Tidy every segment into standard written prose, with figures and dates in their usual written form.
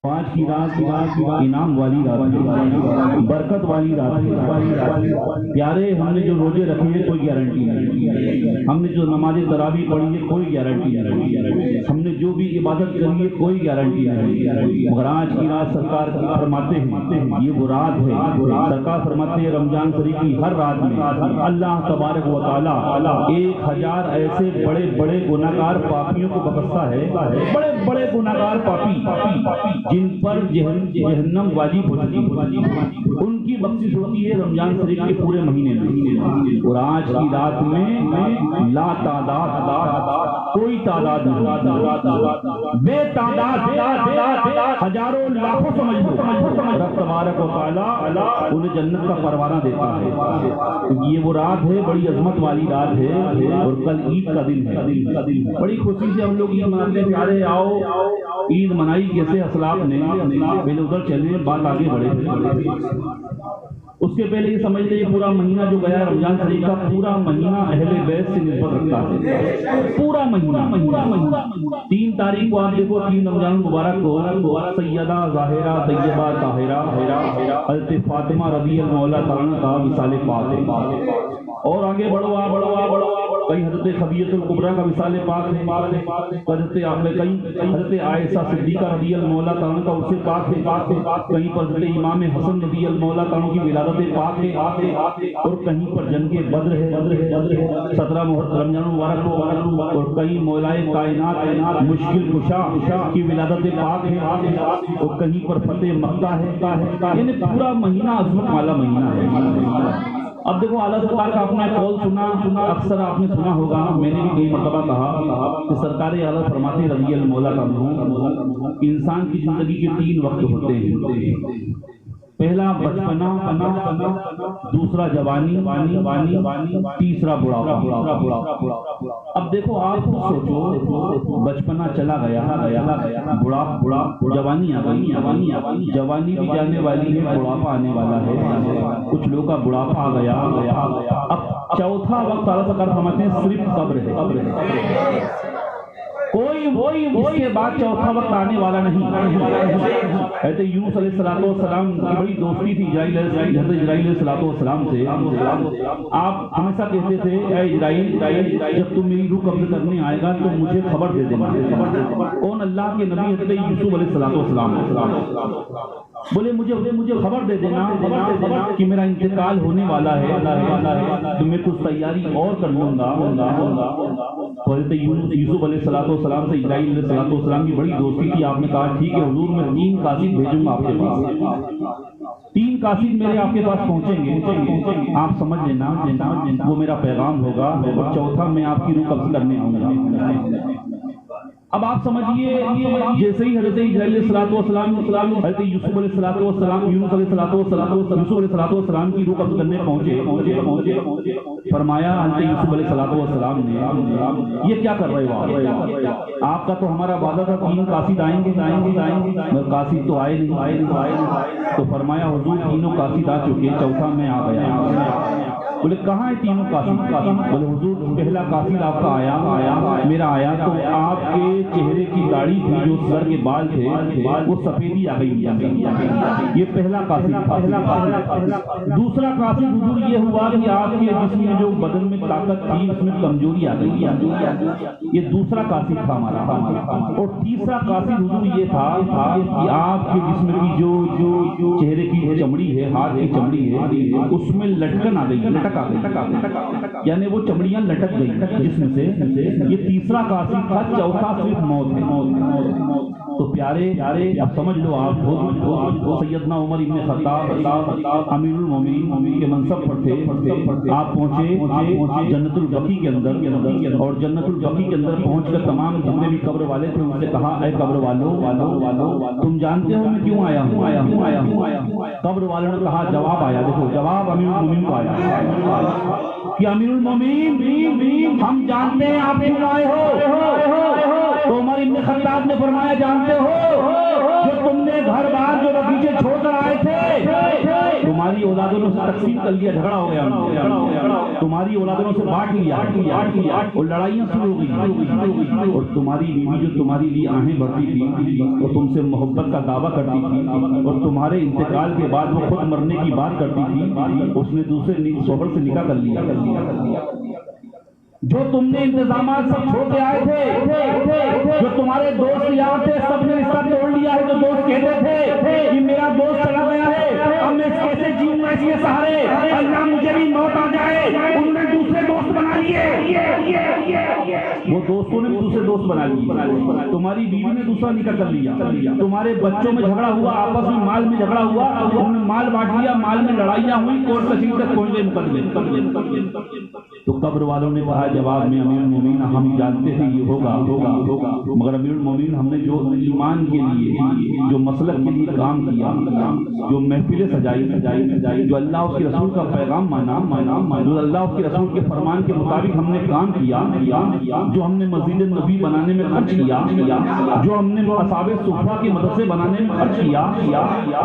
آج کی رات انعام والی رات ہے، برکت والی رات ہے۔ پیارے ہم نے جو روزے رکھے ہیں کوئی گارنٹی نہیں، ہم نے جو نماز تراویح پڑھی ہے کوئی گارنٹی نہیں، ہم نے جو بھی عبادت کری ہے کوئی گارنٹی نہیں، مگر آج کی رات سرکار فرماتے ہیں یہ وہ رات ہے، سرکار فرماتے ہیں رمضان شریف کی ہر رات میں اللہ تبارک و تعالی 1000 ایسے بڑے بڑے گناہگار پاپیوں کو بخشتا ہے، بڑے بڑے گناہگار پاپی جن پر جہنم واجب ہو چکی ان کی بخشش ہوتی ہے رمضان شریف کے پورے مہینے میں، اور آج کی رات میں لا تعداد کوئی تعداد نہیں، بے تعداد ہزاروں لاکھوں سمجھ لو رب تبارک و تعالی انہیں جنت کا پروانہ دیتا ہے، کیونکہ یہ وہ رات ہے بڑی عظمت والی رات ہے، اور کل عید کا دن ہے، بڑی خوشی سے ہم لوگ عید مناتے ہیں۔ پیارے آؤ عید منائی کیسے اسلاف نے، پہلے ادھر چلے بات آگے بڑھے۔ اس کے پہلے یہ سمجھ لیں پورا مہینہ جو گیا ہے رمضان شریف کا پورا مہینہ اہل بیت سے نسبت رکھتا ہے، پورا مہینہ 3 تاریخ کو آپ دیکھو 3 رمضان مبارک کو سیدہ ظاہرہ طیبہ طاہرہ حضرت فاطمہ رضی اللہ تعالیٰ کا وصال پاک ہے، اور آگے بڑھو کئی حضرت خدیجہ الکبریٰ کا وصال پاک ہے، حضرت عائشہ صدیقہ رضی اللہ تعالیٰ کا وصال پاک ہے، کہیں پر حضرت امام حسن رضی اللہ تعالیٰ کی ولادت پاک ہے، اور کہیں پر جنگ بدر ہے 17 رمضان مبارک، اور کہیں مولائے کائنات مشکل کشا کی ولادت پاک ہے، اور کہیں پر فتح مکہ ہے، یعنی پورا مہینہ عظمت والا مہینہ ہے۔ اب دیکھو اعلیٰ سرکار کا اپنا قول سنا، اکثر آپ نے سنا ہوگا، میں نے بھی کئی مرتبہ کہا کہ سرکار اعلیٰ فرماتے رضی اللہ عنہ انسان کی زندگی کے 3 وقت ہوتے ہیں، پہلا بچپنا، دوسرا جوانی، تیسرا بڑھاپا۔ اب دیکھو آپ خود سوچو بچپنا چلا گیا، جوانی آ گئی، جوانی بھی جانے والی ہے، بڑھاپا آنے والا ہے، کچھ لوگوں کا بڑھاپا آ گیا، اب چوتھا وقت اعلیٰ سرکار فرماتے ہیں صرف قبر ہے، کوئی اس کے بعد چوتھا وقت آنے والا نہیں۔ حضرت یونس علیہ السلام کی بڑی دوستی تھی حضرت اسرائیل علیہ السلام سے، آپ ہمیشہ کہتے تھے اے اسرائیل جب تم میری روح قبض کرنے آئے گا تو مجھے خبر دے دینا۔ کون؟ اللہ کے نبی حضرت یوسف علیہ السلام بولے مجھے خبر دے دینا کہ میرا انتقال ہونے والا ہے، تو میں کچھ تیاری اور کر لوں گا۔ تو حضرت یوسف علیہ السلام سے اسرائیل علیہ السلام کی بڑی دوستی تھی، آپ نے کہا ٹھیک ہے حضور میں 3 قاصد بھیجوں گا آپ کے پاس، 3 قاصد میرے آپ کے پاس پہنچیں گے، آپ سمجھ لینا وہ میرا پیغام ہوگا، اور چوتھا میں آپ کی روح قبض کرنے آؤں گا۔ اب آپ سمجھیے جیسے ہی حضرت اسرائیل علیہ السلام حضرت یوسف علیہ السلام یونس علیہ السلام کی روح قبض کرنے پہنچے، فرمایا حضرت یوسف علیہ السلام نے یہ کیا کر رہے ہو آپ کا تو ہمارا وعدہ تھا 3 قاصد آئیں گے، مگر قاصد تو آئے نہیں، تو فرمایا حضور 3 قاصد آ چکے، چوتھا میں آ گیا۔ بولے کہاں ہے 3 قاصد؟ بولے حضور پہلا قاصد آپ کا آیا، میرا آیا تو آپ کے چہرے کی داڑھی تھی، جو سر کے بال تھے وہ سفیدی آ گئی، یہ پہلا قاصد تھا۔ دوسرا قاصد حضور یہ ہوا کہ آپ کے جسم میں جو بدن میں طاقت تھی اس میں کمزوری آ گئی، یہ دوسرا قاصد تھا ہمارا۔ اور تیسرا قاصد حضور یہ تھا کہ آپ کے جسم کی جو چہرے کی چمڑی ہے، ہاتھ کی چمڑی ہے، اس میں لٹکن آ گئی، یعنی وہ چمڑیاں لٹک گئی جسم سے، یہ تیسرا قاصد تھا، چوتھا صرف موت ہے۔ تو پیارے اب سمجھ لو آپ سیدنا عمر ابن خطاب امیر المومنین کے منصب پر تھے، آپ پہنچے جنت البقیع کے اندر، اور جنت البقیع کے اندر پہنچ کر تمام جتنے بھی قبر والے تھے ان سے کہا اے قبر والو تم جانتے ہو میں کیوں آیا ہوں؟ قبر والوں نے کہا جواب آیا، دیکھو جواب امیر المومنین کو آیا کہ امیر المومنین ہم جانتے ہیں آپ کیوں آئے ہو۔ تو عمر ابن خطاب نے فرمایا جانتے ہو جو تم نے گھر بار جو بغیچے چھوڑ کر آئے تھے تمہاری اولادوں نے تقسیم کر لیا، جھگڑا ہو گیا، تمہاری اولادوں سے بانٹ لیا اور لڑائیاں شروع ہو گئی، اور تمہاری بیوی جو تمہاری لیے آہیں بھرتی تھی اور تم سے محبت کا دعویٰ کرتی تھی اور تمہارے انتقال کے بعد وہ خود مرنے کی بات کرتی تھی، اس نے دوسرے شوہر سے نکاح کر لیا۔ جو تم نے انتظامات سب چھوڑ کے آئے تھے، جو تمہارے دوست یہاں تھے، سب نے رشتہ توڑ لیا ہے۔ جو دوست کہتے تھے کہ میرا دوست چلا گیا ہے، اب میں کیسے جیوں گا اس کے سہارے، اللہ مجھے بھی موت آ جائے، انہوں نے دوسرے دوست بنا لیے، وہ دوستوں نے دوسرے دوست بنا لیے۔ تمہاری بیوی نے دوسرا نکاح کر لیا، تمہارے بچوں میں جھگڑا ہوا، آپس میں مال میں جھگڑا ہوا، انہوں نے مال بانٹ لیا، مال میں لڑائیاں ہوئی، کورٹ کچہری تک پہنچ گئے مقدمے۔ تو قبر والوں نے کہا جواب میں امیر المومنین ہم جانتے تھے یہ ہوگا، مگر امیر المومنین ہم نے جو ایمان کے لیے، جو مسلک کے لیے کام کیا، جو محفلیں سجائی، جو اللہ اس کے رسول کا پیغام مانا، جو اللہ اس کے رسول کے فرمان کے مطابق ہم نے کام کیا، جو ہم نے مسجد نبی بنانے میں خرچ کیا، جو ہم نے اصحاب صفہ کے مدرسے بنانے میں خرچ کیا،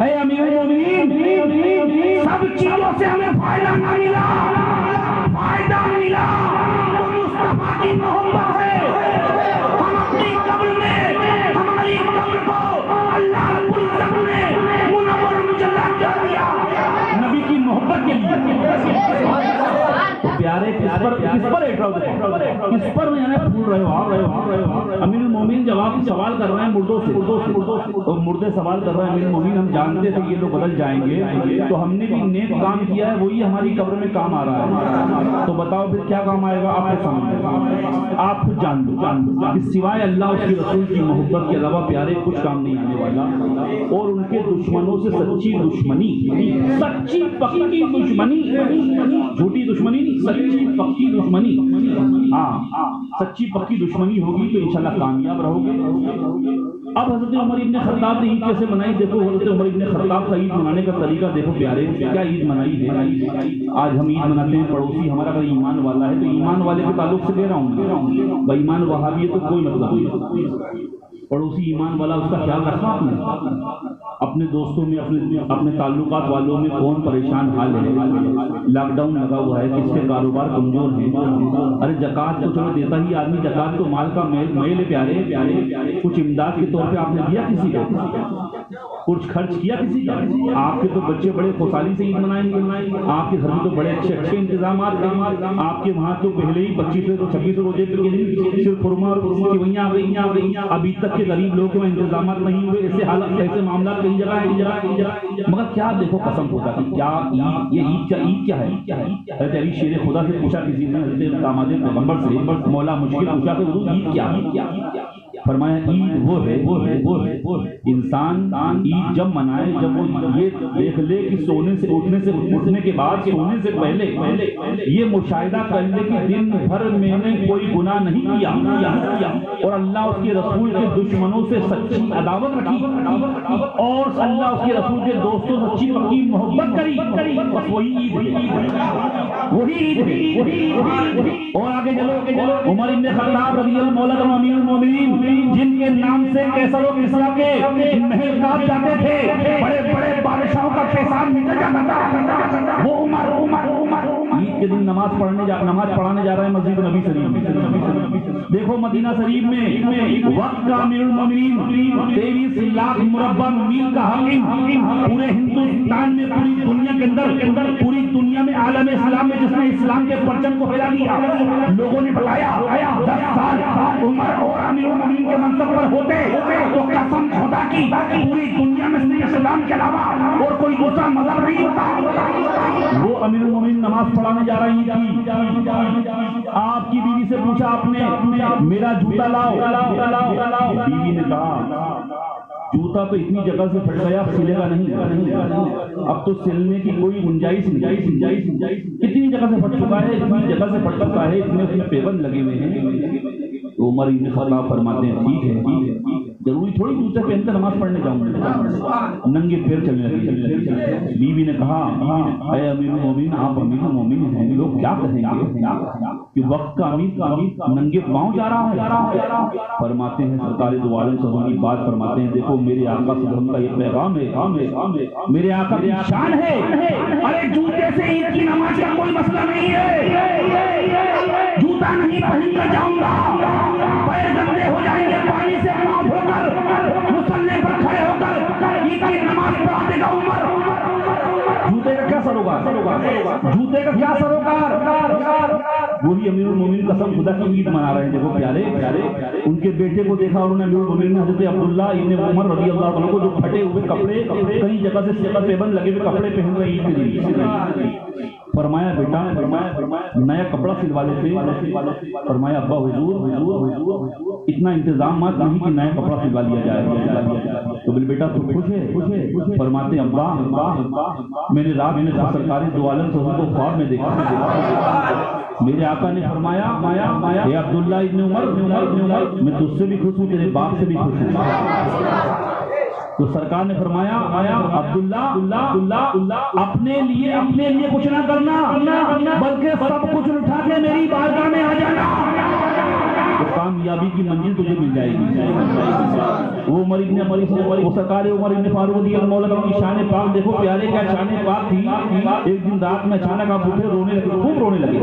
اے امیر المومنین سب چیزوں سے ہمیں فائدہ نہ ملا، فائدہ ملا تو مصطفیٰ کی محبت ہے۔ ہم اپنی قبر میں ہماری قبر کو اللہ رب العزت نے منور مجلل کر دیا نبی کی محبت کے لیے۔ تو پیارے کس پر کس پر میں پھول رہے ہو؟ امیر المومنین جواب سوال کر رہے ہیں مردوں سے، اور مردے سوال کر رہے ہیں امیر المومنین ہم جانتے تھے یہ لوگ بدل جائیں گے، تو ہم نے بھی نیک کام کیا ہے، وہی ہماری قبر میں کام آ رہا ہے، تو بتاؤ پھر کیا کام آئے گا آپ کے سامنے، آپ خود جان دو کہ سوائے اللہ اس کے رسول کی محبت کے علاوہ پیارے کچھ کام نہیں آنے والا، اور ان کے دشمنوں سے سچی دشمنی، سچی پکی دشمنی، جھوٹی دشمنی نہیں، سچی پکی دشمنی، ہاں سچی پکی دشمنی ہوگی تو انشاءاللہ کامیاب رہو گے۔ اب حضرت عمر ابن خطاب نے عید کیسے منائی، دیکھو حضرت عمر ابن خطاب کا عید منانے کا طریقہ دیکھو پیارے، کیا عید منائی ہے۔ آج ہم عید مناتے ہیں، پڑوسی ہمارا اگر ایمان والا ہے تو ایمان والے کے تعلق سے دے رہا ہوں، بھائی ایمان وہابی ہے تو کوئی مطلب نہیں، پڑوسی ایمان والا اس کا خیال رکھا آپ نے، اپنے دوستوں میں اپنے تعلقات والوں میں کون پریشان حال ہے، لاک ڈاؤن لگا ہوا ہے، کس کے کاروبار کمزور ہیں، ارے زکوٰۃ تو چلو دیتا ہی آدمی، زکوٰۃ تو مال کا میل ہے پیارے، کچھ امداد کے طور پہ آپ نے دیا کسی کو، کچھ خرچ کیا کسی کا، آپ کے تو بچے بڑے خوشحالی سے عید منائیں گے، آپ کے گھر میں تو بڑے اچھے انتظامات ہیں، آپ کے وہاں تو پہلے ہی 25 روزے پہ صرف خرما اور سیویاں آ گئی، ابھی تک کے غریب لوگوں کے انتظامات نہیں ہوئے، ایسے حالات ایسے معاملات کئی جگہ، مگر کیا دیکھو قسم خدا کی، کیا یہ عید کیا ہے؟ حضرت علی شیر خدا سے پوچھا کسی نے، حضرت داماد پیغمبر سے مولا مشکل پوچھا کہ حضور عید کیا ہے؟ فرمایا عید وہ ہے انسان عید جب منائے جب وہ یہ دیکھ لے کہ سونے سے اٹھنے کے بعد سونے سے پہلے یہ مشاہدہ کر لے کہ دن بھر میں نے کوئی گناہ نہیں کیا اور اللہ اس کے رسول کے دشمنوں سے سچی عداوت رکھی اور اللہ اس کے رسول کے دوستوں سے سچی پکی محبت کری، بس وہی عید ہے، وہی عید ہے۔ اور آگے چلو عمر ابن خطاب رضی اللہ عنہ امیر المومنین جن کے نام سے کیسر و کسریٰ کے محل کاپ جاتے تھے، بڑے بڑے بادشاہوں کا پیشاب نکل جاتا تھا، وہ عمر عید کے دن نماز پڑھانے جا رہے ہیں مسجد نبی شریف، دیکھو مدینہ شریف میں وقت کا امیر المومنین 23 لاکھ مربع میل کا حاکم، پورے ہندوستان میں پوری دنیا کے اندر پوری دنیا میں عالم اسلام میں جس نے اسلام کے پرچم کو پھیلا دیا، لوگوں نے بتایا 10 سال عمر اور امیر المومنین کے منصب پر ہوتے تو قسم خدا کی پوری دنیا میں اسلام کے علاوہ اور کوئی دوسرا مذہب نہیں ہوتا۔ وہ امیر المومنین نماز پڑھانے جا رہی تھی، آپ کی بیوی سے پوچھا آپ نے میرا جوتا لاؤ، بیوی نے کہا جوتا تو اتنی جگہ سے پھٹ گیا اب سلے گا نہیں، اب تو سلنے کی کوئی گنجائش کتنی جگہ سے پھٹ چکا ہے، اتنی جگہ سے پھٹ چکا ہے، اتنے اس میں پیبند لگے ہوئے ہیں۔ عمر ابن خطاب فرماتے ہیں ٹھیک ہے ضروری تھوڑی جوتے پہن کر نماز پڑھنے جاؤں گا، ننگے پیر چلنے لگے۔ بیوی نے کہا اے امیر المومنین، آپ امیر المومنین ہیں، لوگ کیا کہیں گے کہ وقت کا امیر ننگے پاؤں جا رہا ہے؟ فرماتے ہیں سرکار دو عالم صلی اللہ علیہ وسلم کی بات فرماتے ہیں، دیکھو میرے آقا صلی اللہ علیہ وسلم کا یہ پیغام ہے، میرے آقا کی شان ہے، ارے جوتے سے عید کی نماز کا کوئی مسئلہ نہیں ہے، جوتا نہیں پہن کر جاؤں گا، پیر گندے ہو جائیں گے، پانی سے معاف ہو کر مصلی پر کھڑے ہو کر عید کی نماز پڑھا دے گا عمر۔ جوتے کا کیا سروکار، جوتے کا کیا سروکار؟ وہی امیر المومنین قسم خدا کی عید منا رہے ہیں۔ دیکھو پیارے ان کے بیٹے کو دیکھا انہوں نے، امیر المومنین حضرت عبداللہ ابن عمر رضی اللہ عنہ کو، جو پھٹے ہوئے کپڑے کئی جگہ سے سیبا پیبند لگے ہوئے کپڑے پہن رہے عید کے لیے۔ فرمایا بیٹا نیا کپڑا سلوا لیتے، فرمایا ابا حضور اتنا انتظامات نہیں کہ نیا کپڑا سلوا لیا جائے۔ تو بل بیٹا تو خوش ہے؟ فرماتے ابا میں نے رات میں سرکار دو عالم صلی اللہ علیہ وسلم کو خواب میں دیکھا، میرے آقا نے فرمایا اے عبداللہ ابن عمر میں تجھ سے بھی خوش ہوں، تیرے باپ سے بھی خوش ہوں۔ تو سرکار نے فرمایا عبداللہ اپنے لیے کچھ نہ کرنا، بلکہ سب کچھ اٹھا کے میری بارگاہ میں آ جانا، تو کامیابی کی منزل تجھے مل جائے گی۔ وہ عمر ابن وہ سرکار عمر ابن فاروق رضی اللہ عنہ کی شان پاک دیکھو پیارے، کیا شان پاک تھی۔ ایک دن رات میں اچانک آپ اٹھے، رونے لگے، خوب رونے لگے،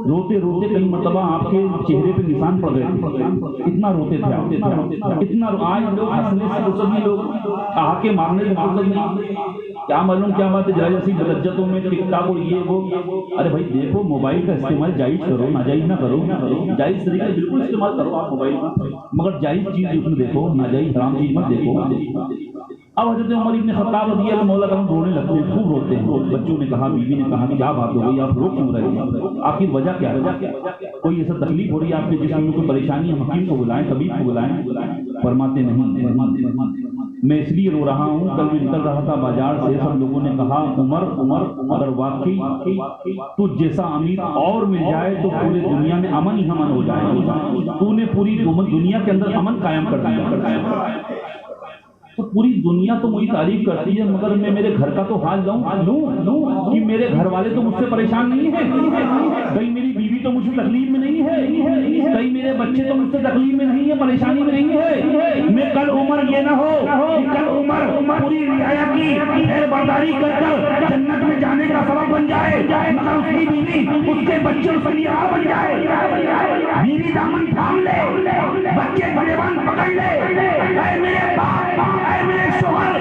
روتے روتے کئی مرتبہ آپ کے چہرے پہ نشان پڑ گئے تھے، اتنا روتے تھے اتنا۔ آج لوگ ہنسنے سے دوسری لوگ ٹھہاکے مارنے سے مقصد نہیں، کیا معلوم کیا بات ہے، ذرا جیسی لجتوں میں ٹک ٹاک اور یہ وہ۔ ارے بھائی دیکھو موبائل کا استعمال جائز کرو، ناجائز نہ کرو، جائز طریقے سے بالکل استعمال کرو آپ موبائل کا، مگر جائز چیز اس میں دیکھو، ناجائز حرام چیز مت دیکھو۔ اب حضرت عمر ابن خطاب رضی اللہ عنہ رونے لگتے ہیں، خوب روتے ہیں۔ بچوں نے کہا، بیوی نے کہا کیا بات ہو گئی، آپ رو کیوں رہے ہیں، آخر وجہ کیا ہے، کوئی ایسا تکلیف ہو رہی ہے آپ کے جسم میں، کوئی پریشانی ہے، حکیم کو بلائیں، طبیب کو بلائیں۔ فرماتے نہیں میں اس لیے رو رہا ہوں، کل میں نکل رہا تھا بازار سے، سب لوگوں نے کہا عمر اگر واقعی تو جیسا امیر اور مل جائے تو پورے دنیا میں امن ہی امن ہو جائے، تو نے پوری دنیا کے اندر امن قائم کر دیا۔ تو پوری دنیا تو مجھے تعریف کرتی ہے، مگر میں میرے گھر کا تو حال لوں کہ میرے گھر والے تو مجھ سے پریشان نہیں ہیں، کہیں میری بیوی تو مجھ سے تکلیف میں نہیں ہے، کہیں میرے بچے تو مجھ سے تکلیف میں نہیں ہے، پریشانی میں نہیں ہے۔ میں کل عمر یہ نہ ہو کہ کل عمر پوری رعایا کی خیر برداری کر جنت میں جانے کا سبب بن جائے، مگر اس کی بیوی اس کے بچے سلیحہ بن جائے، بیوی دامن تھام لے، بچے گریبان پکڑ لے، اے میرے باپ، اے میرے شوہر،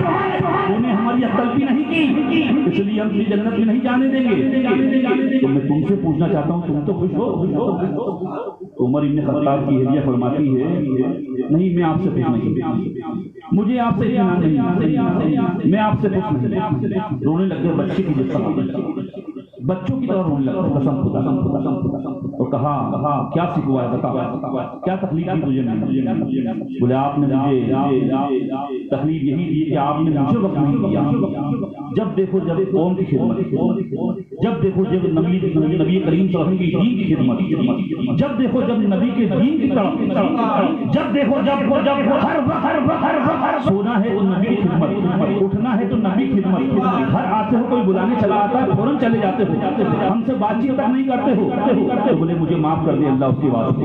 تو نے ہماری تلفی نہیں کی، اس لیے ہم جنت میں نہیں جانے دیں گے۔ تو میں تم سے پوچھنا چاہتا ہوں، تم تو خوش ہو؟ عمر ابن خطاب کی حلیہ فرماتی ہے نہیں، میں آپ سے خوش نہیں، مجھے آپ سے اطمینان نہیں، میں آپ سے خوش نہیں۔ رونے لگ گئے بچے کی جس طرح، بچوں کی طرح رونے لگا، قسم خدا، اور کہا کیا سکھوا ہے، بتا کیا تکلیف دی تجھے میں؟ بولے آپ نے مجھے تکلیف یہی دی کہ آپ نے مجھے وقت نہیں دیا، جب دیکھو جب قوم کی خدمت، جب دیکھو جب نبی کریم صلی اللہ علیہ وسلم کی دین کی خدمت، جب دیکھو جب نبی کے دین کی طرف، جب دیکھو جب ہر وقت سونا ہے تو نبی کی خدمت، اٹھنا ہے تو نبی کی خدمت، ہر آتے ہو کوئی بلانے چلا آتا ہے فوراً چلے جاتے ہو، ہم سے بات چیت تک نہیں کرتے ہو۔ بولے مجھے معاف کر دے اللہ اس کے واسطے،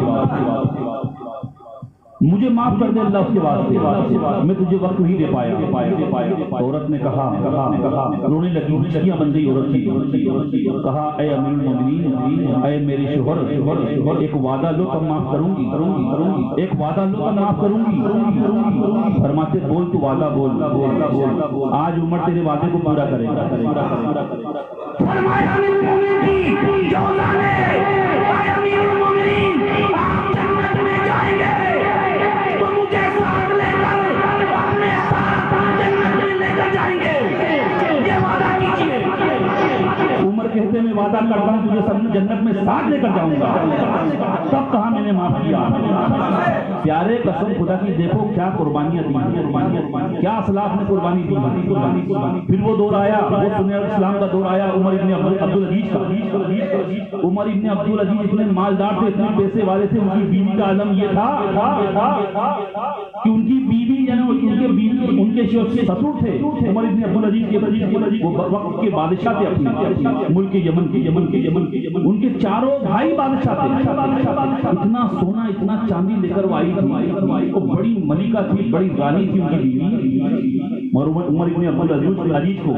مجھے معاف کر دے اللہ اس کے واسطے، میں تجھے وقت نہیں دے پایا۔ عورت نے کہا، رونے لگی، ہچکیاں بن گئی عورت کی، کہا اے امیر المومنین، اے میرے شوہر، ایک وعدہ لو تب معاف کروں گی، ایک وعدہ لو تب معاف کروں گی۔ فرماتے بول تو وعدہ بول، آج عمر تیرے وعدے کو پورا کرے گا۔ فرمایا امیر المومنین کی جو لانے، اے امیر المومنین آپ جنت میں جائیں گے، عمر کہتے سے میں وعدہ کرتا ہوں تجھے سب جنت میں ساتھ لے کر جاؤں گا، تب کہا میں نے معاف کیا۔ پیارے قسم خدا کی دیکھو کیا قربانیاں دی، کیا اسلاف نے قربانی دی۔ پھر وہ دور آیا، وہ سنی اسلام کا دور آیا، عمر ابن عبدالعزیز کا۔ عمر ابن عبدالعزیز اتنے مالدار تھے، اتنے پیسے والے تھے، ان کی بیوی کا عالم یہ تھا کہ ان کی بیوی یعنی ان کے سسر تھے عمر ابن عبدالعزیز کے، وہ وقت کے بادشاہ تھے اپنے ملک یمن کے، ان کے چاروں بھائی بادشاہ تھے۔ اتنا سونا اتنا چاندی لے کر وہ آئی تھی، وہ بڑی ملکہ تھی، بڑی رانی تھی ان کی بیوی۔ اور عمر ابن عبدالعزیز کو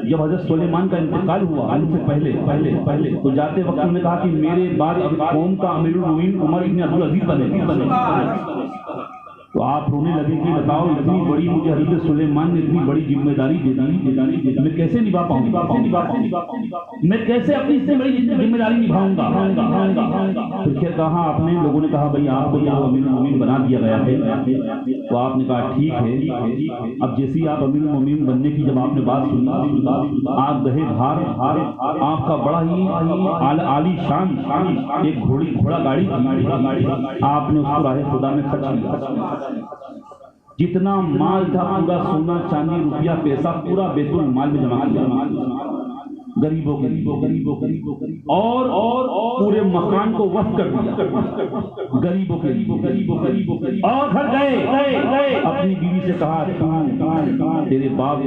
جب حضرت سلیمان کا انتقال ہوا ان سے پہلے تو جاتے وقت انہوں نے کہا کہ میرے بعد قوم کا امیر المومنین عمر ابن عبدالعزیز بنے۔ تو آپ رونے لگے کہ بتاؤ اتنی بڑی مجھے حضرت سلیمان نے اتنی بڑی ذمہ داری دے دی، میں کیسے نبھا پاؤں گا، میں کیسے اپنی اس سے بڑی ذمہ داری نبھاؤں گا۔ پھر کہا آپ نے، لوگوں نے کہا بھائی آپ کو امیر المومنین بنا دیا گیا ہے۔ تو آپ نے کہا ٹھیک ہے، اب جیسی آپ امیر المومنین بننے کی جب آپ نے بات سنی، آپ دہے بھار آپ کا بڑا ہی عالی شان ایک گھوڑا گاڑی تھی، آپ نے اس کو راہ خدا میں خرچ کیا۔ جتنا مال تھا پورا سونا چاندی روپیہ پیسہ پورا بیت المال میں جمع کیا، غریبوں اور پورے مکان کو وقف کر دیا غریبوں کے لیے، اور گھر گئے اپنی بیوی سے کہا تیرے باپ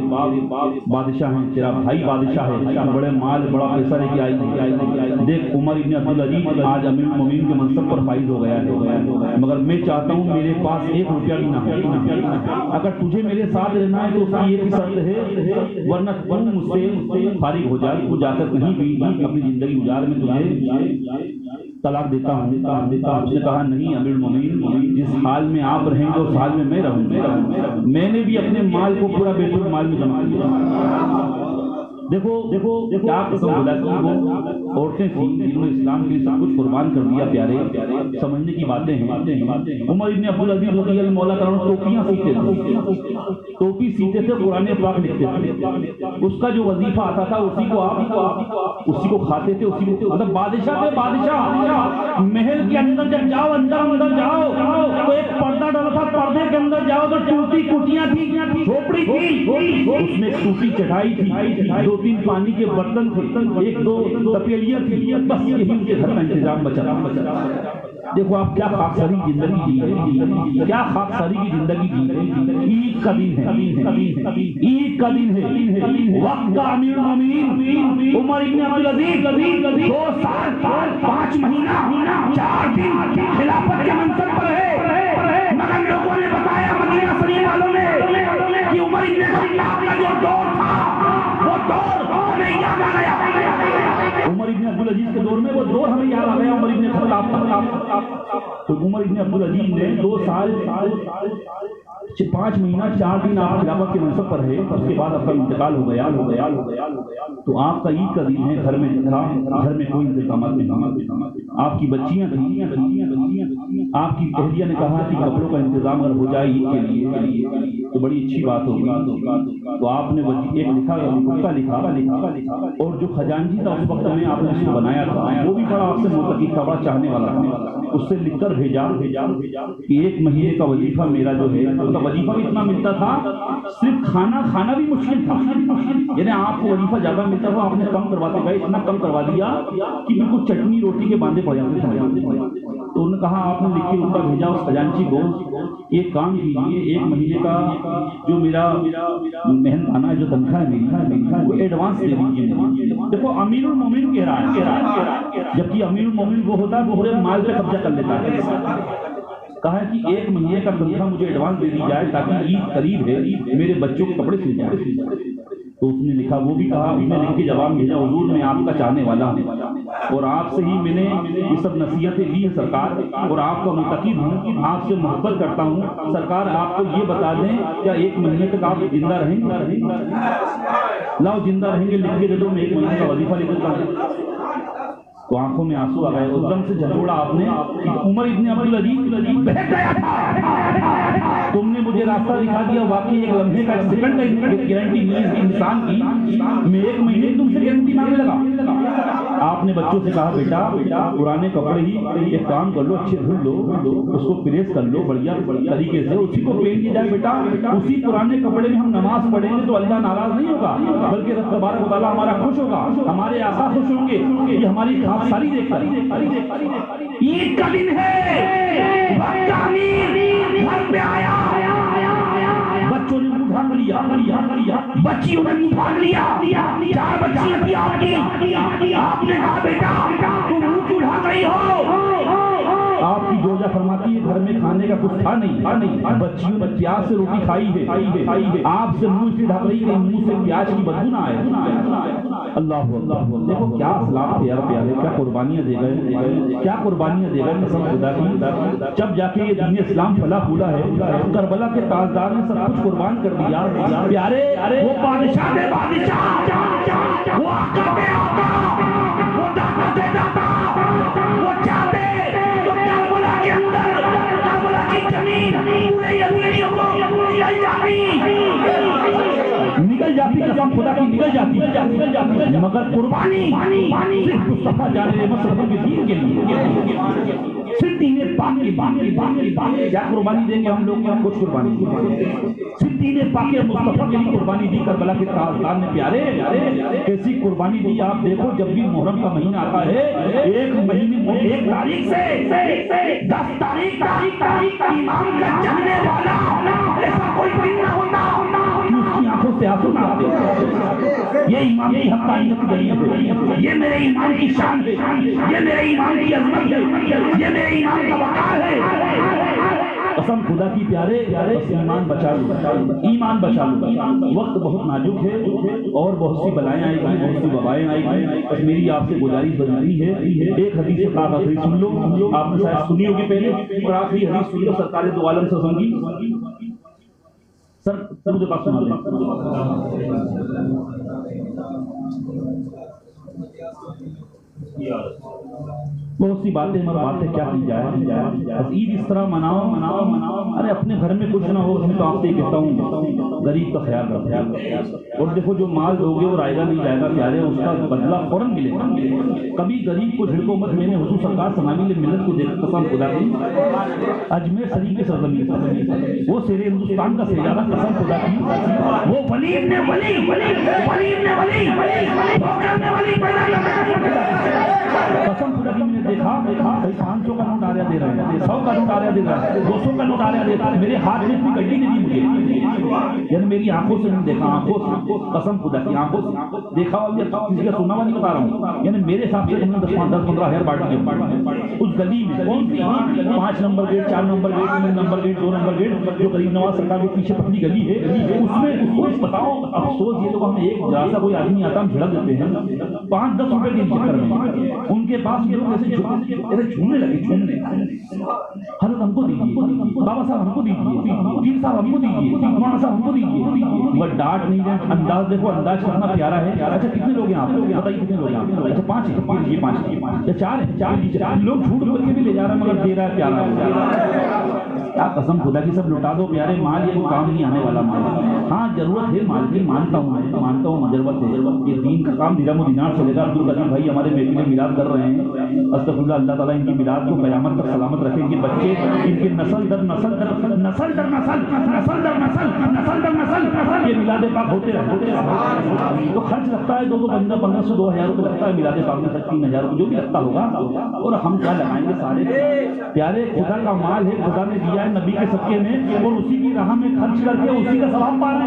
بادشاہ ہیں، تیرا بھائی بادشاہ ہے، بڑے مال بڑا پیسہ لے کے آئی، دیکھ عمر ابن عبدالعزیز آج امیر المومنین کے منصب پر فائز ہو گیا ہے، مگر میں چاہتا ہوں میرے پاس 1 روپیہ بھی نہ ہو، اگر تجھے میرے ساتھ رہنا ہے تو اس کی یہ شرط ہے، ورنہ تم مجھ سے فارغ ہو جائے، تو جا کر کہیں بھی اپنی زندگی گزار، میں تجھے طلاق دیتا ہوں۔ اس نے کہا نہیں امیر المومنین، جس حال میں آپ رہیں گے اس حال میں میں رہوں گا، میں نے بھی اپنے مال کو پورا بیت المال میں جمع کیا۔ دیکھو کیا قسم خدا کی، وہ عورتیں تھیں جنہوں نے اسلام کے لیے سب کچھ قربان کر دیا۔ پیارے سمجھنے کی باتیں ہیں۔ عمر ابن عبدالعزیز رضی اللہ مولا تعالیٰ ٹوپیاں سیتے تھے، ٹوپی سیتے تھے، قرآن پاک لکھتے تھے، اس کا جو وظیفہ آتا تھا اسی کو کھاتے تھے، اسی کو مطلب بادشاہ تھے، بادشاہ محل کے اندر جب جاؤ، اندر جاؤ تو ایک پردہ ڈالا تھا، پردے کے اندر جاؤ تو ٹوٹی کٹیاں تھی، جھوپڑی تھی، اس میں ٹوٹی چٹائی تھی، 2-3 پانی کے برتن تھے، 1-2 تپیلیاں تھی، بس یہی ان کے گھر کا انتظام بچا۔ دیکھو آپ کیا خاکساری زندگی جی ہے، کیا خاکساری کی زندگی جی ہے۔ عید کا دن ہے، عید کا دن ہے، وقت کا امیر المومنین عمر ابن عبدالعزیز 2 سال 5 مہینہ 4 دن خلافت کے منصب پر ہے، مگر لوگوں نے بتایا، مدینہ شریف والوں نے کہ عمر ابن خطاب کا جو دور تھا وہ دور ہمیں یاد آ گیا۔ عمر ابن عبدالعزیز کے دور میں وہ دور ہمیں یاد آ گیا، عمر ابن خطاب کا۔ تو عمر ابن عبدالعزیز نے 2 سال 5 مہینہ 4 دن آپ خلافت کے منصب پر ہے، اس کے بعد آپ کا انتقال ہو گیا۔ تو آپ کا عید کا دن ہے، گھر میں کوئی انتظامات نہیں، آپ کی بچیاں تھیں، آپ کی اہلیہ نے کہا کہ کپڑوں کا انتظام اگر ہو جائے عید کے لیے تو بڑی اچھی بات ہوگی۔ تو آپ نے ایک لکھا اور جو خزانچی تھا اس وقت میں آپ نے اس کو بنایا تھا، وہ بھی بڑا آپ سے متقی تھا، بڑا چاہنے والا تھا، اس سے لکھ کر بھیجا کہ 1 مہینے کا وظیفہ میرا جو ہے، وظیفہ بھی اتنا ملتا تھا، صرف کھانا بھی مشکل تھا، یعنی آپ کو وظیفہ زیادہ ملتا تھا، آپ نے کم کرواتے گئے، اتنا کم کروا دیا کہ بالکل چٹنی روٹی کے باندھے پڑ جاتے تھے۔ تو انہوں نے کہا آپ نے لکھ کے ان کا بھیجا اس خزانچی کو، ایک کام کیجیے، 1 مہینے کا جو میرا محنتانہ جو تنخواہ ہے وہ ایڈوانس دے دیجیے۔ دیکھو امیر المومنین کہہ رہا ہے، جبکہ امیر المومنین وہ ہوتا ہے وہ پورے مال پہ قبضہ کر لیتا ہے۔ کہا ہے کہ 1 مہینے کا تنخواہ مجھے ایڈوانس دے دی جائے تاکہ عید قریب ہے، میرے بچوں کے کپڑے سل جائیں۔ تو اس نے لکھا، وہ بھی کہا، اس نے لکھ کے جواب بھیجا، حضور میں آپ کا چاہنے والا ہوں اور آپ سے ہی میں نے یہ سب نصیحتیں لی ہیں سرکار، اور آپ کا منتقب ہوں، آپ سے محبت کرتا ہوں سرکار، آپ کو یہ بتا دیں کیا 1 مہینے تک آپ زندہ رہیں گے؟ لاؤ زندہ رہیں گے، لکھ کے دے دو، میں 1 مہینے کا وظیفہ لکھ دیتا ہوں۔ تو آنکھوں میں آنسو آ گئے، اس دم سے جھنجھوڑا آپ نے، عمر ابن عبدالعزیز بہک گیا تھا، تم نے مجھے راستہ دکھا دیا، واقعی ایک لمحے کا، ایک سیکنڈ کا گارنٹی نہیں ہے انسان کی، میں ایک مہینے تم سے گارنٹی مانگنے لگا۔ آپ نے بچوں سے کہا بیٹا پرانے کپڑے ہی ایک کام کر لو، اچھے دھل لو، اس کو پریس کر لو بڑھیا طریقے سے، اسی کو پہن کے جائے بیٹا، اسی پرانے کپڑے میں ہم نماز پڑھیں گے تو اللہ ناراض نہیں ہوگا، بلکہ رب تبارک و تعالیٰ ہمارا خوش ہوگا، ہمارے آقا خوش ہوں گے، یہ ہماری خاص ساری دیکھ کر۔ عید کا دن ہے، وقت امیر گھر پہ آیا، بچوں نے منہ ڈھانک لیا، بچیوں نے منہ ڈھانک لیا، 4 بچیاں تھی آپ کی، آپ نے کہا بیٹا تم منہ کیوں ڈھانک رہی ہو؟ آپ کی زوجہ فرماتی ہے گھر میں کھانے کا کچھ تھا نہیں، بچیوں نے پیاز سے روٹی کھائی ہے، آپ سے منہ سے ڈھک رہی کہ منہ سے پیاز کی بدبو نہ آئے۔ اللہ اللہ، دیکھو کیا اخلاق تھے یار پیارے، کیا قربانیاں دے گئے، کیا قربانیاں دے گئے قسم خدا کی۔ جب جا کے یہ دین اسلام پھلا پھولا ہے، کربلا کے تاجدار نے سب کچھ قربان کر دیا پیارے، وہ بادشاہ دے بادشاہ، وہ آقا دے آقا، وہ داتا دے داتا، وہ چاہتے تو کربلا کے اندر، کربلا کی زمین پورے یزیدیوں کو نکل جاتی قسم خدا کی نکل جاتی، مگر قربانی صرف مصطفیٰ جانے مصطفیٰ کے دین کے لیے، صرف دین پاک کی بات، کیا قربانی دیں گے ہم لوگ؟ ہم کچھ قربانی صرف دین پاک مصطفیٰ کے لیے قربانی دی کربلا کے تاجدار نے پیارے، کیسی قربانی دی آپ دیکھو۔ جب بھی محرم کا مہینہ آتا ہے، ایک مہینے 1 تاریخ سے 10 تاریخ امام کا جلنے والا ایسا کوئی دن نہ ہوتا اس کی آنکھوں سے آنسو نہ آتے۔ یہ امام کی حقانیت نہیں ہے، یہ میرے ایمان کی شان ہے، یہ میرے ایمان کی عظمت ہے، یہ میرے ایمان کا وقار ہے۔ قسم خدا کی پیارے، ایمان بچا لو، ایمان بچا لو، وقت بہت نازک ہے اور بہت سی بلائیں آئی گئی، بہت سی وبائیں آئی گئی، بس میری آپ سے گزارش بنتی ہے ایک حدیث پاک آخری سن لو، آپ نے شاید سنی ہوگی پہلے، اور آخری حدیث سن لو سرکار دو عالم صلی اللہ علیہ وسلم کی۔ سر مجھے بات سنا دیں، بہت سی باتیں مگر باتیں کیا کی جائے، عید اس طرح مناؤ، ارے اپنے گھر میں کچھ نہ ہو، میں تو آپ سے کہتا ہوں غریب کا خیال رکھو، اور دیکھو جو مال دو گے اور آئے گا نہیں جائے گا پیارے، اس کا بدلہ فوراً ملے گا۔ کبھی غریب کو جھڑکو مت، میں نے حضور سرکار سنامی ملت کو دیکھ قسم خدا کی، اجمیر شریف کی سرزمین، وہ شیر ہندوستان کا سیارہ قسم خدا کی، وہ ولی نے قسم خدا کی، میں نے دیکھا 500 کا نوٹ آریا دے رہے ہیں، 100 کا نوٹ آریا دے رہا ہے، 200 کا نوٹ آریا دیتا ہے، میرے ہاتھ میں اتنی گڈی نہیں دی مجھے، یعنی میری آنکھوں سے نہیں دیکھا، آنکھوں سے، قسم خدا کی آنکھوں سے دیکھا ہوا، کسی کا سنا ہوا نہیں بتا رہا ہوں، یعنی میرے حساب سے 10-15 ہزار بانٹی اس گلی میں، کون سی 5 نمبر گیٹ، 4 نمبر گیٹ، 3 نمبر گیٹ، 2 نمبر گیٹ، جو غریب نواز سرکار کے پیچھے پتلی گلی ہے، اس میں بتاؤ افسوس یہ لوگ، ہمیں ایک جیسا کوئی آدمی آتا ہم جھڑک دیتے ہیں 5-10 روپے کے چکر میں، ان کے پاس یہ لوگ ایسے جھومنے لگے، حضرت ہم کو دیجیے، بابا صاحب ہم کو دیجیے، پیر صاحب ہم کو دیجیے، مولانا صاحب ہم کو دیجیے، مگر ڈانٹ نہیں جائے، انداز دیکھو، انداز کتنا پیارا ہے۔ اچھا کتنے لوگ ہیں آپ بتائیے، کتنے لوگ ہیں آپ؟ اچھا 5 ہیں، یہ 5 یا 4 ہیں، لوگ جھوٹ بول کے بھی لے جا رہے ہیں مگر دے رہا ہے پیارا، کیا قسم خدا کی، سب لٹا دو پیارے، مال یہ کام نہیں آنے والا مال، ہاں ضرورت ہے مال کی، مانتا ہوں ضرورت ہے، یہ دین کا کام درہم و دینار چلے گا۔ عبدالقدیر بھائی ہمارے بیٹی میں میلاد کر رہے ہیں، استغفر اللہ تعالیٰ ان کی میلاد کو قیامت تک سلامت رکھے، ان کے بچے، ان کے نسل در نسل یہ میلاد پاک ہوتے رہے، تو خرچ لگتا ہے 200-1500 2000 روپے لگتا ہے میلاد پاک میں، 3000 روپے جو بھی لگتا ہوگا، اور ہم کیا لگائیں گے سارے پیارے، خدا کا مال ہے، خدا نے دیا ہے نبی کے صدقے میں، اور اسی کی راہ میں خرچ کر کے اسی کا ثواب پا رہے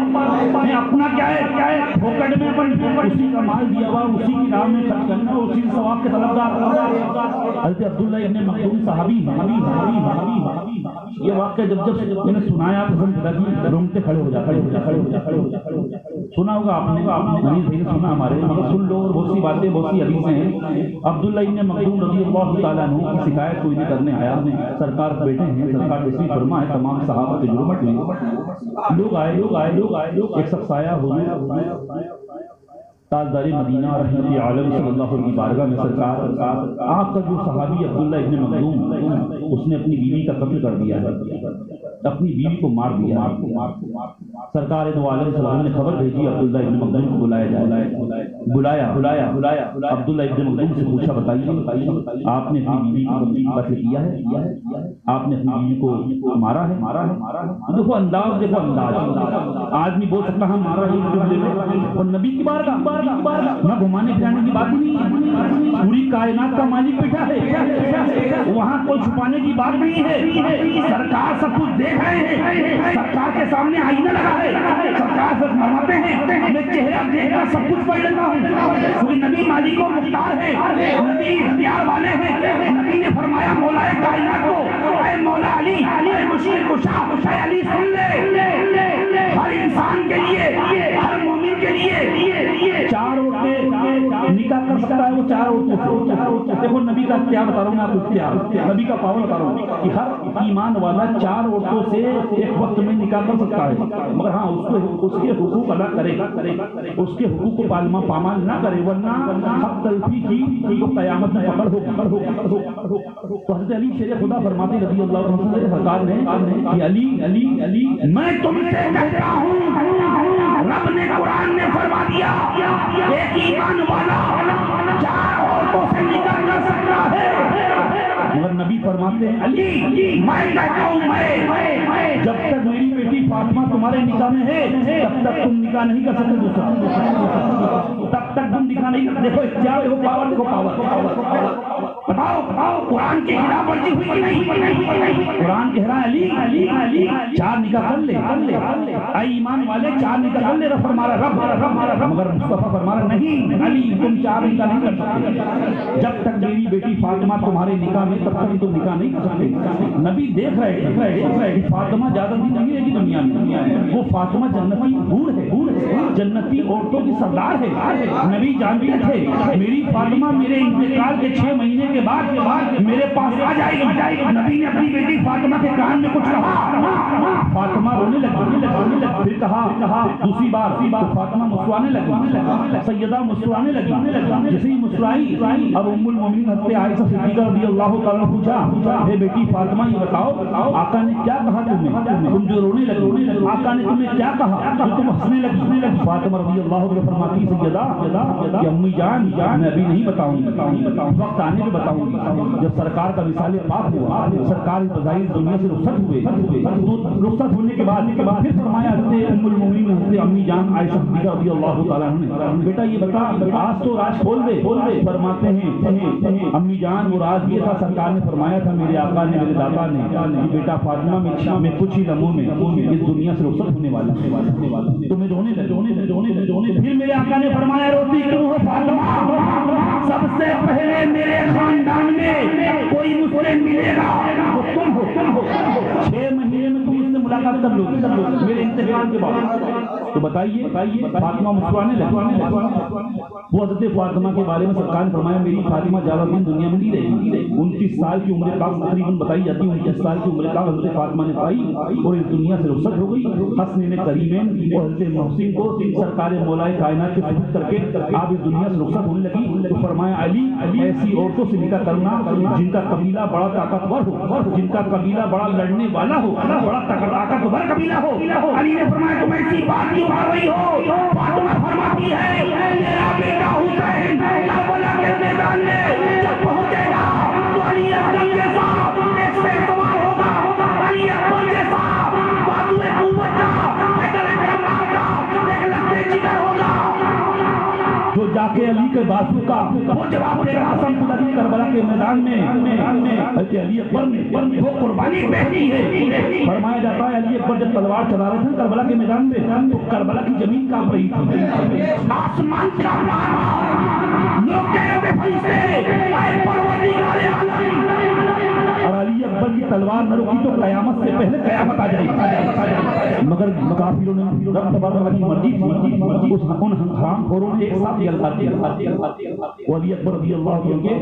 ہیں، اپنا کیا ہے پھوکٹ میں اسی کا مال دیا ہوا، اسی کی راہ میں خرچ کرنا، اسی ثواب کے طلبگار۔ حضرت عبداللہ ابن مخزوم صحابی یہ واقعہ جب میں نے سنایا قسم خدا کی رونگٹے کھڑے ہو جاتے، سنا ہوگا آپ نے، منیز بھائی نے سنا ہمارے، مگر سن لو، اور بہت سی باتیں، بہت سی حدیثیں ہیں۔ عبداللہ ابن مخزوم رضی اللہ تعالیٰ عنہ کی شکایت کوئی نہیں کرنے آیا، سرکار بیٹھے ہیں، سرکار تشریف فرما ہے، تمام صحابہ کے جرمٹ میں لوگ آئے، ایک شخص آیا، تاجدار مدینہ رحمت عالم صلی اللہ علیہ وسلم کی بارگاہ میں سرکار آپ کا جو صحابی عبداللہ ابن مخزوم اس نے اپنی بیوی کا قتل کر دیا ہے، اپنی بیوی کو مار دیا۔ سرکار دو عالم صلی اللہ علیہ وسلم نے خبر بھیجی عبداللہ ابن مخزوم کو بلایا جائے۔ بلایا عبداللہ ابن مخزوم سے پوچھا بتائیے آپ نے اپنی بیوی کو قتل کیا ہے، آپ نے اپنی بیوی کو مارا ہے؟ دیکھو انداز، دیکھو انداز، آدمی بول سکتا ہم مارا ہے، اور نبی کی بارگاہ نہ گھمانے پھرانے کی بات نہیں ہے، پوری کائنات کا مالک بیٹھا ہے، وہاں کوئی چھپانے کی بات نہیں ہے، سرکار سب کچھ دیکھ رہے ہیں، سرکار کے سامنے آئینہ لگا ہے، سرکار سے فرماتے ہیں میں چہرہ دیکھ کر سب کچھ پڑھ لیتا ہوں، کیونکہ نبی مالک و مختار ہے، نبی اختیار والے ہیں۔ نبی نے فرمایا مولا کائنات کو، اے مولا علی، اے مشکل کشا، اے علی سن لے، ہر انسان کے لیے، ہر مومن کے لیے چار عورتیں نکاح کر سکتا ہے، وہ چار عورتیں۔ دیکھو نبی کا کیا بتا رہا ہوں میں آپ کو، اختیار نبی کا پاور بتا رہا ہوں کہ ہر ایمان والا چار عورتوں سے ایک وقت میں نکاح کر سکتا ہے، مگر ہاں اس کے حقوق ادا کرے، اس کے حقوق کو پامال نہ کرے، ورنہ حق تلفی کی تو قیامت میں پکڑ ہو۔ تو حضرت علی شیر خدا فرماتے رضی اللہ عنہ سے سرکار نے کہ علی میں تم سے کہتا ہوں، رب نے قرآن میں فرما دیا ایک ایمان والا چار عورتوں سے نکاح کر سکتا ہے، مگر نبی فرماتے ہیں علی میں کہتا ہوں میں جب تک میری بیٹی فاطمہ تمہارے نکاح میں ہے تب تک تم نکاح نہیں کر سکتے دوسرا، تب تک تم نکاح نہیں کر۔ دیکھو اختیار، دیکھو پاور، دیکھو پاور۔ بتاؤ قرآن کی خلاف ورزی ہوئی کہ نہیں؟ قرآن کہہ رہا ہے علی چار نکاح کر لے، اے ایمان والے چار نکاح کر لے، رب فرمایا، مگر مصطفیٰ فرمایا نہیں علی تم چار نکاح نہیں کر سکتے، جب تک میری بیٹی فاطمہ تمہارے نکاح میں تب تک تم نکاح نہیں کر سکتے۔ نبی دیکھ رہے کہ فاطمہ زیادہ دن نہیں رہے گی دنیا میں، وہ فاطمہ جنتی حور ہے، جنتی عورتوں کی سردار ہے۔ نبی جانتے تھے میری فاطمہ میرے انتقال کے 6 مہینے کے بعد میرے پاس آ جائے گی۔ نبی نے اپنی بیٹی فاطمہ کے کان میں کچھ کہا، فاطمہ رونے لگی، پھر کہا دوسری بار فاطمہ مسکرانے لگی، سیدہ مسکرانے لگی، جیسے ہی مسکرائی اب ام المومنین حضرت عائشہ صدیقہ رضی اللہ تعالیٰ نے پوچھا اے بیٹی فاطمہ یہ بتاؤ آقا نے کیا کہا تمہیں، تم جو رونے لگی، آقا نے تمہیں کیا کہا جو تم ہنسنے لگی؟ فاطمہ رضی اللہ عنہ فرماتی سیدہ کہ امی جان میں ابھی نہیں بتاؤں گی، وقت آنے میں بتاؤں گی۔ جب سرکار کا وصال پاک ہوا، سرکار بظاہر دنیا سے رخصت ہوئے، رخصت ہونے کے بعد پھر فرمایا حضرت ام المومنین حضرت امی جان عائشہ صدیقہ رضی اللہ تعالیٰ عنہ نے بیٹا یہ بتا آج تو راز کھول دے۔ فرماتے ہیں امی جان وہ راز یہ تھا سرکار نے فرمایا تھا میرے آقا نے میرے دادا نے بیٹا فاطمہ میں کچھ ہی لمحوں میں اس دنیا سے رخصت ہونے والا تو میں رونے لگے۔ پھر میرے آقا نے فرمایا روتی کیوں ہو فاطمہ، سب سے پہلے میرے خاندان میں کوئی مجھ سے ملے گا وہ تم ہو۔ 6 مہینے میں تم اس سے ملاقات کر لو گے میرے انتقال کے بعد۔ تو بتائیے فاطمہ مسکرانے لگی۔ وہ حضرت فاطمہ کے بارے میں سرکار نے فرمایا میری فاطمہ زیادہ دن دنیا میں نہیں رہی، 29 سال کی عمر کا تقریباً بتائی جاتی ہے، 29 سال کی عمر کا حضرت فاطمہ نے پائی اور اس دنیا سے رخصت ہو گئی۔ حسنین کریمین اور حضرت محسن کو سرکار مولائے کائنات کے سپرد کر کے آپ اس دنیا سے رخصت ہونے لگی۔ تو فرمایا علی ایسی عورتوں سے نکاح کرنا جن کا قبیلہ بڑا طاقتور ہو، جن کا قبیلہ بڑا لڑنے والا ہو، بڑا طاقتور قبیلہ ہو۔ علی نے فرمایا تم ایسی بات کیوں کر رہی ہو؟ فاطمہ فرماتی ہے میرا بیٹا حسین کربلا کے میدان میں جب پہنچے گا تو علی اکبر کے ساتھ ایک سے سوار ہوگا، علی اکبر کے ساتھ بازوئے قوت کا ایک لگتے جگر ہوگا جو جا کے علی کے بازو کا وہ جواب دے گا حسن خدا کی کربلا کے میدان میں حضرت علی اکبر نے وہ قربانی پیشی ہے۔ فرمایا جاتا ہے علی اکبر جب تلوار چلا رہے تھے کربلا کے میدان میں تو کربلا کی زمین کانپ رہی تھی، آسمان کانپ رہا، لوگ کہہ رہے فرشتے اے پروردگار عالم، اور علی اکبر کی تلوار نہ رکی تو قیامت سے پہلے قیامت آ جائے گی. مگر کافروں نے رب تبارک کی مرضی تھی، ان حرام خوروں نے ایک ساتھ یہ الفاظ دیا. علی اکبر رضی اللہ عنہ کے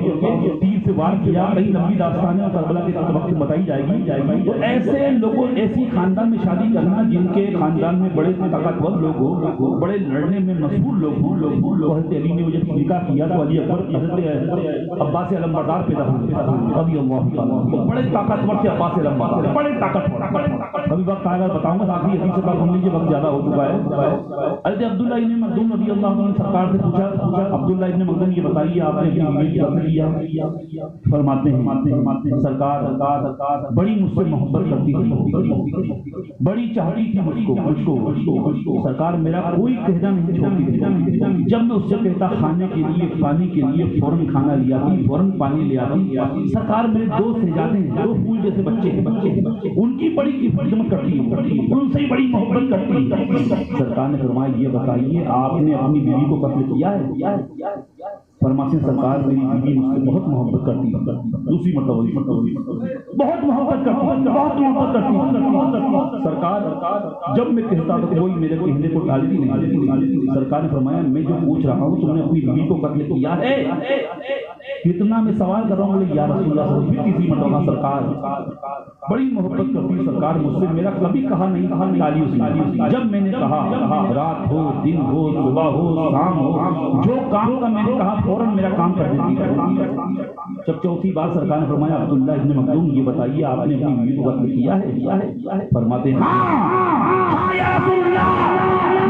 تیر سے وار کیا. کئی لمبی داستانیں کربلا کے وقت بتائی جائے گی. تو ایسے لوگوں ایسی خاندان میں شادی کرنا جن کے خاندان میں بڑے طاقتور لوگ ہوں، بڑے لڑنے میں مشہور لوگ ہوں. حضرت علی نے جب نکاح کیا تو علی اکبر حضرت عباس علمبردار پیدا ہوئے رضی اللہ تعالیٰ. بڑے طاقتور تھے عباس علمبردار، بڑے طاقتور. کبھی وقت آئے گا بتاؤں گا، آخری حدیث سے بات سن لیجیے، وقت زیادہ ہو چکا ہے. حضرت عبداللہ ابن مخزوم رضی اللہ عنہ نے سرکار سے پوچھا، عبداللہ ابن مخزوم یہ بتائیے آپ نے بیوی کا قتل کیا؟ فرماتے ہیں سرکار بڑی مجھ سے محبت کرتی تھی، بڑی چاہتی تھی مجھ کو. سرکار میرا کوئی کہنا نہیں چھوڑتی تھی. جب میں اس سے کہتا کھانے کے لیے پانی کے لیے فوراً کھانا لے آتی، فوراً پانی لے آتی. سرکار میرے دو سجادے ہیں، دو پھول جیسے بچے ہیں، ان کی بڑی خدمت کرتی ہے، ان سے بڑی محبت کرتی ہے. سرکار نے فرمایا یہ بتائیے آپ نے اپنی بیوی کو قتل کیا ہے؟ فرماتے ہیں سرکار میری بیوی مجھ سے بہت محبت کرتی ہے. دوسری مرتبہ بہت محبت کرتی. سرکار جب میں کہتا تو کوئی میرے کہنے کو ٹالتی نہیں. سرکار نے فرمایا میں جو پوچھ رہا ہوں تم نے اپنی بیوی کو قتل کیا ہے؟ کتنا میں سوال کر رہا ہوں یا رسول اللہ پھر کسی مرتبہ سرکار بڑی محبت کرتی. سرکار مجھ سے میرا کبھی کہا نہیں ٹالی اس. جب میں نے کہا رات ہو دن ہو صبح ہو شام ہو، جو کام کا میں نے کہا فوراً میرا کام کر دیتی. جب چوتھی بار سرکار نے فرمایا عبداللہ ابن مخزوم یہ بتائیے آپ نے اپنی بیوی کو قتل کیا ہے؟ فرماتے ہیں ہاں یا رسول اللہ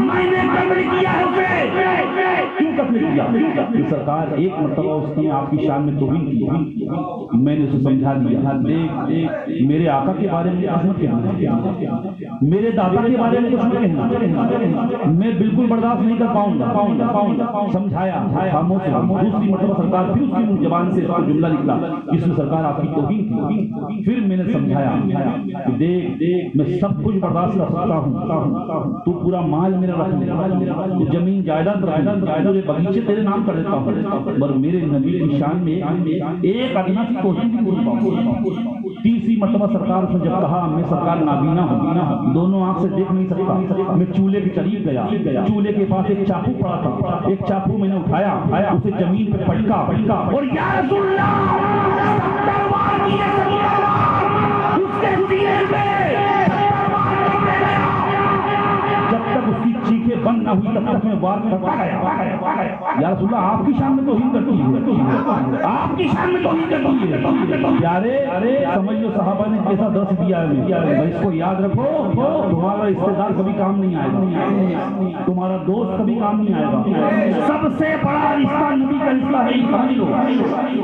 میں نے قتل کیا ہے اسے. کیوں قتل کیا؟ کہ سرکار ایک مرتبہ اس نے آپ کی شان میں توہین کی. میں نے اسے سمجھا دیا دیکھ میرے آقا کے بارے میں کچھ مت کہنا، میرے دادا کے بارے میں کچھ مت کہنا، میں بالکل برداشت نہیں کر پاؤں گا. سمجھایا خاموش. دوسری مرتبہ سرکار پھر اس کی زبان سے جملہ نکلا جس میں سرکار آپ کی توہین کی. پھر میں نے سمجھایا کہ دیکھ میں سب کچھ برداشت کر سکتا ہوں، تو پورا مال میرا رکھ لے، زمین جائیداد پورے بغیچے تیرے نام کر دیتا ہوں، پر میرے نبی کی شان میں ایک ادنا سی توہین بھی نہیں پاؤں. تیسری مرتبہ سرکار سے جب کہا میں سرکار نابینا ہوں، دونوں آنکھ سے دیکھ نہیں سکتا، میں چولہے کے قریب گیا. چولہے کے پاس ایک چاقو پڑا تھا، ایک چاقو میں نے اٹھایا، اسے زمین پہ پٹکا اور یا رسول اللہ تلوار کی اس کے سینے پہ جب تک اس کی چیخیں بند نہ ہوئی تب تک میں وار کرتا گیا. یا رسول اللہ آپ کی شان میں توہین کرتی ہے، آپ کی شان میں توہین کرتی ہے. پیارے سمجھ لو صحابہ نے کیسا درس دیا ہے. اس کو یاد رکھو تمہارا رشتے دار کبھی کام نہیں آئے گا، تمہارا دوست کبھی کام نہیں آئے گا. سب سے بڑا رشتہ نبی کا رشتہ ہے، سمجھ لو.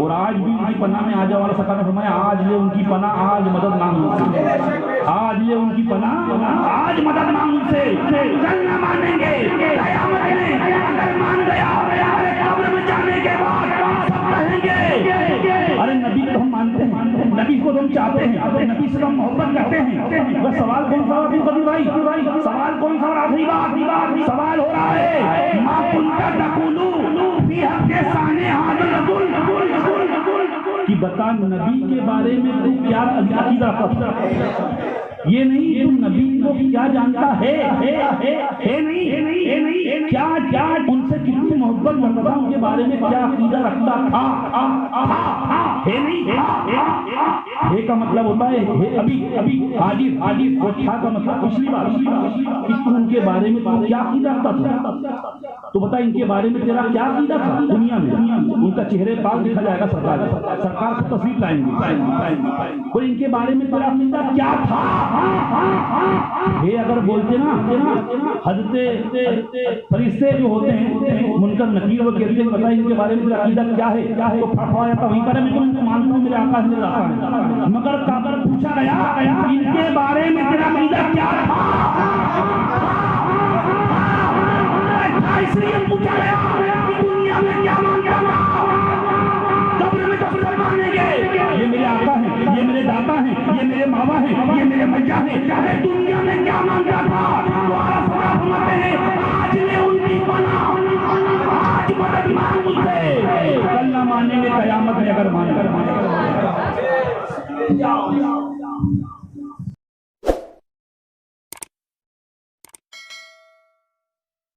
اور آج بھی ان کی پناہ میں آ جاؤ والا سرکار نے فرمایا آج لے ان کی پناہ، آج مدد مانگ ان سے، آج لے ان کی پناہ، آج مدد مانگ ان سے. کل نہ مانیں گے، قیامت میں اگر مان گیا قبر میں جانے کے بعد سب کہیں گے ارے نبی کو ہم مانتے ہیں، نبی کو ہم چاہتے ہیں، نبی سے ہم محبت کرتے ہیں. بس سوال کون سا ہے قدیر بھائی؟ سوال کون سا؟ آخری بات سوال ہو رہا ہے ما كنت تقول فی حق ثانی هذا الرجل کہ بتا نبی کے بارے میں تو کیا عقیدہ رکھتا ہے. یہ نہیں تم نبی کو کیا جانتا ہے نہیں کیا ان سے کتنی محبت کرتا، ان کے بارے میں کیا عقیدہ رکھتا تھا. ہے کا مطلب ہوتا ہے ابھی حاجی اور تھا کا مطلب پچھلی بار کہ تم ان کے بارے میں کیا عقیدہ رکھتا تھا. تو بتا ان کے بارے میں تیرا کیا عقیدہ تھا. دنیا میں ان کا چہرے پاک دکھا جائے گا، سرکار کو تصویر لائیں گے اور ان کے بارے میں تیرا عقیدہ کیا تھا. یہ اگر بولتے نا حضرت فرشتے جو ہوتے ہیں منکر نکیر وہ کہتے ہیں بتائیں ان کے بارے میں تیرا عقیدہ کیا ہے، تو پھٹوایا تھا وہیں پر میں تم کو مانتا ہوں میرے آقا سے رہا ہے. مگر کافر پوچھا گیا ان کے بارے میں تیرا عقیدہ کیا تھا، اس لیے پوچھا گیا کہ دنیا میں کیا مانتا تھا، قبر میں کب تک مانیں گے. یہ میرے آقا ہیں، یہ میرے دادا ہیں، یہ میرے ماما ہیں، یہ میرے مجا ہیں، دنیا میں کیا مانتا تھا. آج لے ان کی پناہ، آج مدد مانگ ان سے. کل نہ مانیں گے قیامت میں اگر مان کر اللہ